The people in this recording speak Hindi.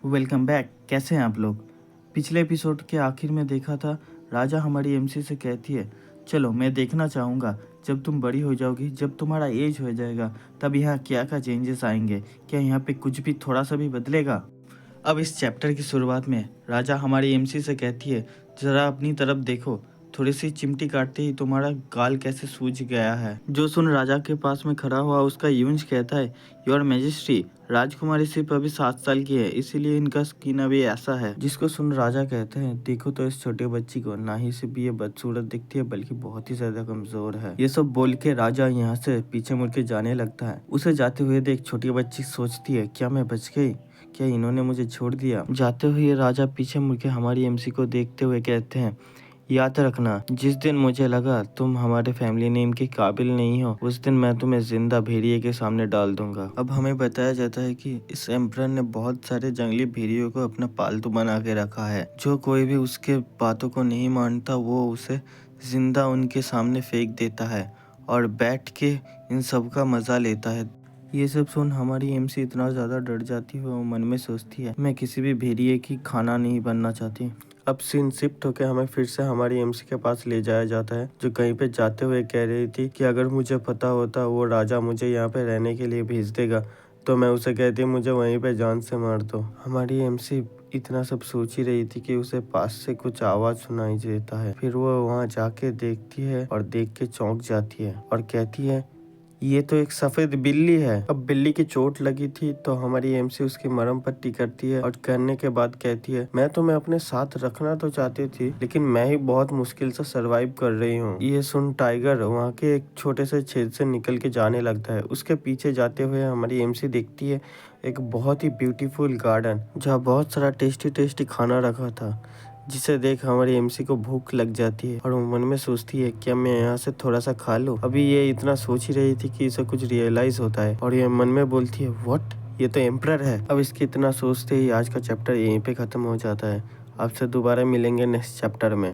Welcome back. कैसे हैं आप लोग? पिछले एपिसोड के आखिर में देखा था, राजा हमारी एमसी से कहती है, चलो मैं देखना चाहूँगा जब तुम बड़ी हो जाओगी, जब तुम्हारा एज हो जाएगा, तब यहाँ क्या क्या चेंजेस आएंगे, क्या यहाँ पे कुछ भी थोड़ा सा भी बदलेगा। अब इस चैप्टर की शुरुआत में राजा हमारी एमसी से कहती है, ज़रा अपनी तरफ देखो, थोड़ी सी चिमटी काटते ही तुम्हारा गाल कैसे सूज गया है। जो सुन राजा के पास में खड़ा हुआ उसका यूंश कहता है, योर मैजेस्टी, राजकुमारी सिर्फ अभी 7 साल की है, इसीलिए इनका स्किन अभी ऐसा है। जिसको सुन राजा कहते हैं, देखो तो इस छोटे बच्ची को, ना ही सिर्फ ये बदसूरत दिखती है बल्कि बहुत ही ज्यादा कमजोर है। ये सब बोल के राजा यहाँ से पीछे मुड़ के जाने लगता है। उसे जाते हुए देख छोटी बच्ची सोचती है, क्या मैं बच गई? क्या इन्होंने मुझे छोड़ दिया? जाते हुए राजा पीछे मुड़ के हमारी एमसी को देखते हुए कहते हैं, याद रखना, जिस दिन मुझे लगा तुम हमारे फैमिली नेम के काबिल नहीं हो, उस दिन मैं तुम्हें जिंदा भेड़िए के सामने डाल दूंगा। अब हमें बताया जाता है कि इस एम्परर ने बहुत सारे जंगली भेड़ियों को अपना पालतू बना के रखा है। जो कोई भी उसके बातों को नहीं मानता वो उसे जिंदा उनके सामने फेंक देता है और बैठ के इन सब का मजा लेता है। ये सब सुन हमारी एमसी इतना ज़्यादा डर जाती है, वो मन में सोचती है, मैं किसी भी भेड़िए की खाना नहीं बनना चाहती। अब सीन शिफ्ट होकर हमें फिर से हमारी एमसी के पास ले जाया जाता है, जो कहीं पे जाते हुए कह रही थी कि अगर मुझे पता होता वो राजा मुझे यहाँ पे रहने के लिए भेज देगा तो मैं उसे कहती मुझे वहीं पे जान से मार दो। हमारी एमसी इतना सब सोच ही रही थी कि उसे पास से कुछ आवाज सुनाई देता है। फिर वो वहाँ जाके देखती है और देख के चौंक जाती है और कहती है, ये तो एक सफेद बिल्ली है। अब बिल्ली की चोट लगी थी तो हमारी एमसी उसकी मरहम पट्टी करती है और करने के बाद कहती है, मैं तुम्हें अपने साथ रखना तो चाहती थी लेकिन मैं ही बहुत मुश्किल से सरवाइव कर रही हूँ। ये सुन टाइगर वहाँ के एक छोटे से छेद से निकल के जाने लगता है। उसके पीछे जाते हुए हमारी एमसी देखती है एक बहुत ही ब्यूटीफुल गार्डन, जहाँ बहुत सारा टेस्टी टेस्टी खाना रखा था, जिसे देख हमारी एमसी को भूख लग जाती है और वो मन में सोचती है, क्या मैं यहाँ से थोड़ा सा खा लूं। अभी ये इतना सोच ही रही थी कि इसे कुछ रियलाइज होता है और ये मन में बोलती है, व्हाट, ये तो एम्परर है। अब इसके इतना सोचते ही आज का चैप्टर यहीं पे खत्म हो जाता है। आपसे दोबारा मिलेंगे नेक्स्ट चैप्टर में।